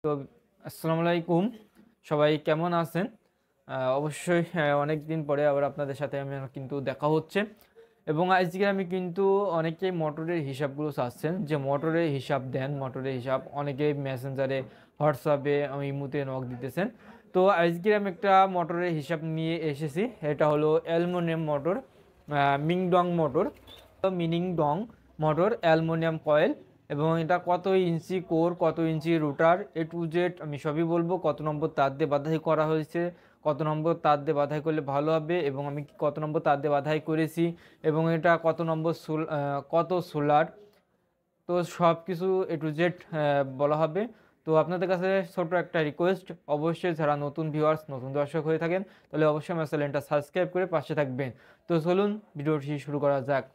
তো আসসালামু আলাইকুম, সবাই কেমন আছেন? অবশ্যই অনেক দিন পরে আবার আপনাদের সাথে আমি কিন্তু দেখা হচ্ছে। এবং আজকে আমি কিন্তু অনেকেই মোটরের হিসাবগুলো চাচ্ছেন যে মোটরের হিসাব দেন, মোটরের হিসাব অনেকেই মেসেঞ্জারে, হোয়াটসঅ্যাপে, ইমুতে নক দিতেছেন। তো আজকে আমি একটা মোটরের হিসাব নিয়ে এসেছি। এটা হলো অ্যালুমিনিয়াম মোটর, মিংডং মোটর, মিনিং ডং মোটর, অ্যালুমিনিয়াম কয়েল। এবং এটা কত ইঞ্চি কোর, কত ইঞ্চি রুটার, A to Z আমি সবই বলবো। কত নম্বর তার দিয়ে বাধাই করা হয়েছে, কত নম্বর তার দিয়ে বাধাই করলে ভালো হবে, এবং আমি কত নম্বর তার দিয়ে বাধাই করেছি, এবং এটা কত নম্বর কত সোলার। তো সব কিছু A to Z বলা হবে। তো আপনাদের কাছে ছোট একটা রিকোয়েস্ট, অবশ্যই যারা নতুন ভিউয়ার্স, নতুন দর্শক হয়ে থাকেন, তাহলে অবশ্যই আমার চ্যানেলটা সাবস্ক্রাইব করে পাশে থাকবেন। তো চলুন ভিডিওটি শুরু করা যাক।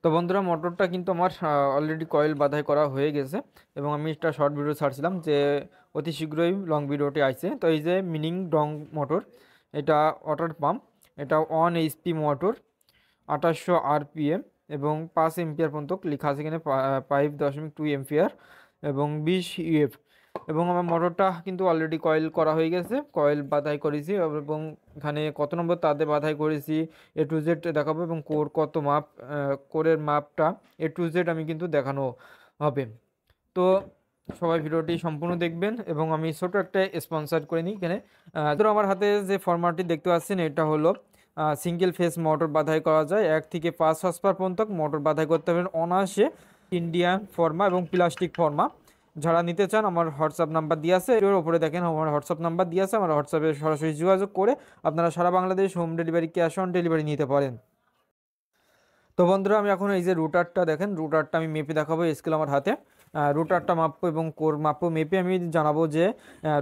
তো বন্ধুরা, মোটরটা কিন্তু আমার অলরেডি কয়েল বাধাই করা হয়ে গেছে, এবং আমি একটা শর্ট ভিডিও ছাড়ছিলাম যে অতি শীঘ্রই লং ভিডিওটি আসছে। তো এই যে মিনিং ডং মোটর, এটা ওয়াটার পাম্প, এটা 1 HP মোটর, 2800 RPM এবং 5 এম্পিয়ার পর্যন্ত লেখা আছে এখানে, 5.2 এম্পিয়ার এবং 20 UF। এবং আমার মোটরটা কিন্তু অলরেডি কয়েল করা হয়ে গেছে, কয়েল বাধাই করেছি, এবং এখানে কত নম্বর তাদে বাধাই করেছি A to Z দেখাবো, এবং কোর কত মাপ, কোরের মাপটা A to Z আমি কিন্তু দেখানো হবে। তো সবাই ভিডিওটি সম্পূর্ণ দেখবেন, এবং আমি ছোট একটা স্পন্সর করে নিই এখানে। ধরো আমার হাতে যে ফরম্যাটটি দেখতে পাচ্ছেন, এটা হলো সিঙ্গেল ফেস মোটর বাধাই করা যায়। 1 থেকে 5 হর্সপাওয়ার পর্যন্ত মোটর বাধাই করতে পারেন অনায়াসে, ইন্ডিয়ান ফর্মা এবং প্লাস্টিক ফর্মা। যারা নিতে চান, আমার হোয়াটসঅ্যাপ নাম্বার দিয়ে আছে, এর উপরে দেখেন আমার হোয়াটসঅ্যাপ নাম্বার দিয়ে আছে। আমার হোয়াটসঅ্যাপে সরাসরি যোগাযোগ করে আপনারা সারা Bangladesh home delivery, cash on delivery নিতে পারেন। তো বন্ধুরা, আমি এখন এই যে রুটারটা দেখেন, রুটারটা আমি মেপে দেখাবো, স্কেল আমার হাতে। রুটারটা মাপবো এবং কোর মাপবো, মেপে আমি জানাবো যে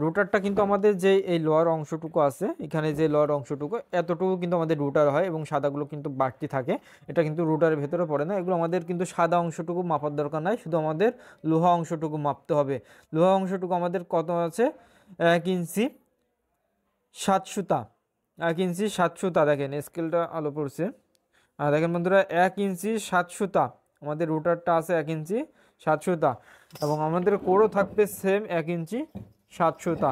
রুটারটা কিন্তু আমাদের যে এই লোয়ার অংশটুকু আছে, এখানে যে লোয়ার অংশটুকু, এতটুকু কিন্তু আমাদের রুটার হয়, এবং সাদাগুলো কিন্তু বাড়তি থাকে। এটা কিন্তু রুটারের ভেতরে পড়ে না, এগুলো আমাদের কিন্তু সাদা অংশটুকু মাপার দরকার নাই, শুধু আমাদের লোহা অংশটুকু মাপতে হবে। লোহা অংশটুকু আমাদের কত আছে? 1 ইঞ্চি 7 সুতা। 1 ইঞ্চি 7 সুতা, দেখেন স্কেলটা আলো পড়ছে। দেখেন বন্ধুরা, 1 ইঞ্চি 7 সুতা আমাদের রুটারটা আছে, 1 ইঞ্চি 7 সুতা, এবং আমাদের কোরও থাকবে সেম 1 ইঞ্চি 7 সুতা।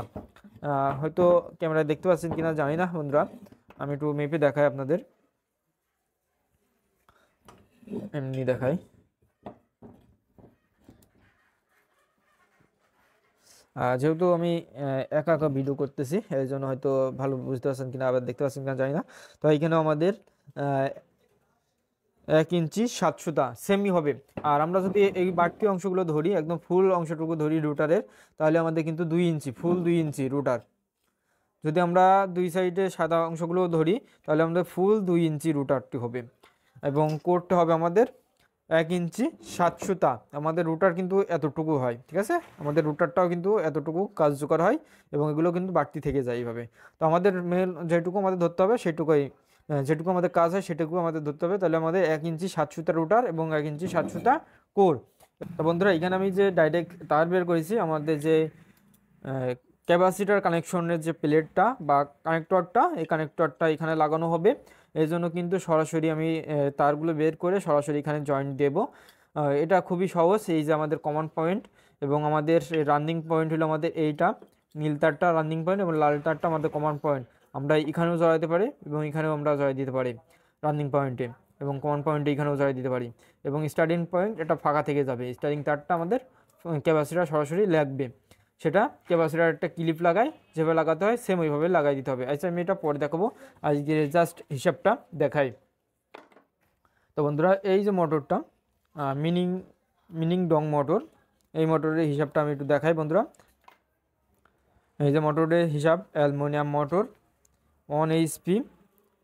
হয়তো ক্যামেরায় দেখতে পাচ্ছেন কিনা জানি না বন্ধুরা, আমি একটু মেপে দেখাই আপনাদের, এমনি দেখাই। যেহেতু আমি একা একা ভিডিও করতেছি, এই জন্য হয়তো ভালো বুঝতে পারছেন কিনা, আবার দেখতে পাচ্ছেন কিনা জানি না। তো এইখানেও আমাদের 1 ইঞ্চি 7 সুতা সেমই হবে। আর আমরা যদি এই বাড়তি অংশগুলো ধরি, একদম ফুল অংশটুকু ধরি রুটারের, তাহলে আমাদের কিন্তু 2 ইঞ্চি, ফুল 2 ইঞ্চি রুটার। যদি আমরা দুই সাইডে সাদা অংশগুলো ধরি, তাহলে আমাদের ফুল 2 ইঞ্চি রুটারটি হবে, এবং কোরটা হবে আমাদের 1 ইঞ্চি 7 সুতা। আমাদের রুটার কিন্তু এতটুকু হয়, ঠিক আছে, আমাদের রুটারটাও কিন্তু এতটুকু কার্যকর হয়, এবং এগুলো কিন্তু বাড়তি থেকে যায় এইভাবে। তো আমাদের মেন যেটুকু আমাদের ধরতে হবে সেটুকুই, যেটুকু আমাদের কাজ হয় সেটুকু আমাদের ধরতে হবে। তাহলে আমাদের 1 ইঞ্চি 7 সুতা রুটার এবং 1 ইঞ্চি 7 সুতা কোর। তো বন্ধুরা, এখানে আমি যে ডাইরেক্ট তার বের করেছি, আমাদের যে ক্যাপাসিটার কানেকশনের যে প্লেটটা বা কানেক্টরটা, এই কানেক্টরটা এখানে লাগানো হবে। এই জন্য কিন্তু সরাসরি আমি তারগুলো বের করে সরাসরি এখানে জয়েন্ট দেব। এটা খুবই সহজ। এই যে আমাদের কমন পয়েন্ট, এবং আমাদের রানিং পয়েন্ট হলো আমাদের এইটা, নীল তারটা রানিং পয়েন্ট, এবং লাল তারটা আমাদের কমন পয়েন্ট। আমরা এখানেও জড়াইতে পারি, এবং এখানেও আমরা জড়াই দিতে পারি রানিং পয়েন্টে, এবং কমন পয়েন্টে এখানেও জড়াই দিতে পারি। এবং স্টার্টিং পয়েন্ট এটা ফাঁকা থেকে যাবে, স্টার্টিং তারটা আমাদের ক্যাপাসিটার সরাসরি লাগবে। সেটা ক্যাপাসিটার একটা ক্লিপ লাগাই, যেভাবে লাগাতে হয় সেম ওইভাবে লাগাই দিতে হবে। আচ্ছা, আমি এটা পরে দেখাবো, আজকে জাস্ট হিসাবটা দেখাই। তো বন্ধুরা, এই যে মোটরটা মিনিং মিনিং ডং মোটর, এই মোটরের হিসাবটা আমি একটু দেখাই বন্ধুরা। এই যে মোটরের হিসাব, অ্যালুমিনিয়াম মোটর 1 HP,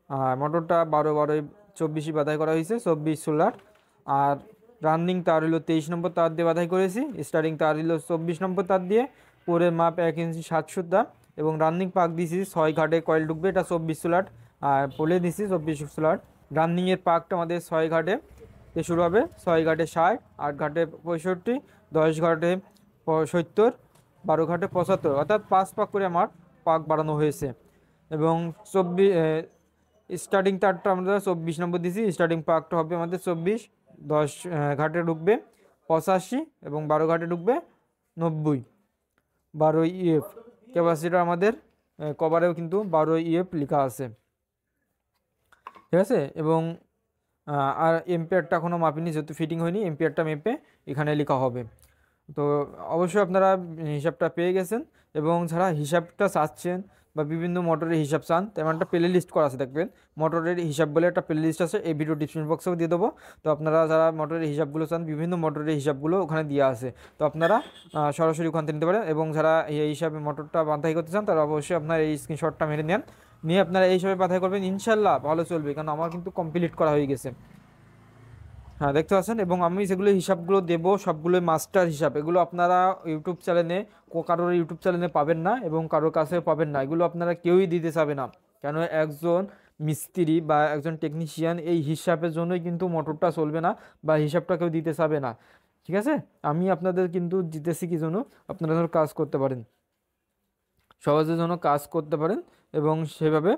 আর মোটরটা 12-12-24 বাধাই করা হয়েছে, 24 সোলার। আর রানিং তার হলো 23 নম্বর তার দিয়ে বাধাই করেছি, স্টার্টিং তার হলো 24 নম্বর তার দিয়ে, কোরের মাপ 1 ইঞ্চি 7 সুতা, এবং রানিং পাক দিয়েছি 6 ঘাটে কয়েল ঢুকবে, এটা 24 সোলার, আর বলে দিছি 24 সোলার। রানিংয়ের পাকটা আমাদের 6 ঘাটে শুরু হবে, 6 ঘাটে 60, 8 ঘাটে 65, 10 ঘাটে 70, 12 ঘাটে 75, অর্থাৎ 5 পাক করে আমার পাক বাড়ানো হয়েছে। এবং 24 স্টার্টিং তারটা আমরা 24 নম্বর দিছি, স্টার্টিং পাকটা হবে আমাদের 24, 10 ঘাটে ঢুকবে 85, এবং 12 ঘাটে ঢুকবে 90। 12 EF। ক্যাপাসিটার আমাদের কভারেও কিন্তু 12 EF লেখা আছে, ঠিক আছে। এবং আর এম্পিয়ারটা এখনও মাপিনি, যেহেতু ফিটিং হয়নি, এম্পিয়ারটা মেপে এখানে লেখা হবে। তো অবশ্যই আপনারা হিসাবটা পেয়ে গেছেন। এবং যারা হিসাবটা চাচ্ছেন বা বিভিন্ন মোটরের হিসাব চান, তেমন একটা প্লে লিস্ট করা আছে, দেখবেন মোটরের হিসাব বলে একটা প্লে লিস্ট আছে, এই ভিডিও ডিসক্রিপশন বক্সেও দিয়ে দেবো। তো আপনারা যারা মোটরের হিসাবগুলো চান, বিভিন্ন মোটরের হিসাবগুলো ওখানে দেওয়া আছে, তো আপনারা সরাসরি ওখান থেকে নিতে পারেন। এবং যারা এই হিসাবে মোটরটা বাঁধাই করতে চান, তারা অবশ্যই আপনার এই স্ক্রিনশটটা মেরে নেন, নিয়ে আপনারা এই হিসাবে বাঁধাই করবেন, ইনশাল্লাহ ভালো চলবে, কারণ আমার কিন্তু কমপ্লিট করা হয়ে গেছে। হ্যাঁ, দেখতে পাচ্ছেন। এবং আমি যেগুলো হিসাবগুলো দেব সবগুলোই মাস্টার হিসাব, এগুলো আপনারা ইউটিউব চ্যানেলে কারোর ইউটিউব চ্যানেলে পাবেন না এবং কারোর কাছে পাবেন না, এগুলো আপনারা কেউই দিতে চাবে না। কেন, একজন মিস্ত্রি বা একজন টেকনিশিয়ান এই হিসাবের জন্যই কিন্তু মোটরটা চলবে না বা হিসাবটা কেউ দিতে চাবে না, ঠিক আছে। আমি আপনাদের কিন্তু দিতেছি কি জন্য, আপনারা যেন কাজ করতে পারেন, সহজের জন্য কাজ করতে পারেন। এবং সেভাবে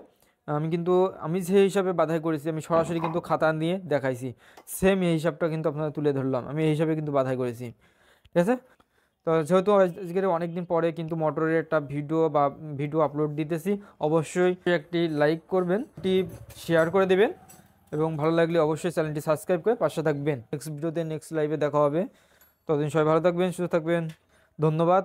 আমি যে হিসাবে বাধাই করেছি, আমি সরাসরি কিন্তু খাতা নিয়ে দেখাইছি, সেম এই হিসাবটা কিন্তু আপনারা তুলে ধরলাম, আমি এই হিসাবে কিন্তু বাধাই করেছি, ঠিক আছে। তো যেহেতু আজকের অনেক দিন পরে কিন্তু মোটরের একটা ভিডিও আপলোড দিতেছি, অবশ্যই একটি লাইক করবেন, একটি শেয়ার করে দেবেন, এবং ভালো লাগলে অবশ্যই চ্যানেলটি সাবস্ক্রাইব করে পাশে থাকবেন। নেক্সট ভিডিওতে নেক্সট লাইভে দেখা হবে, ততদিন সবাই ভালো থাকবেন, সুস্থ থাকবেন, ধন্যবাদ।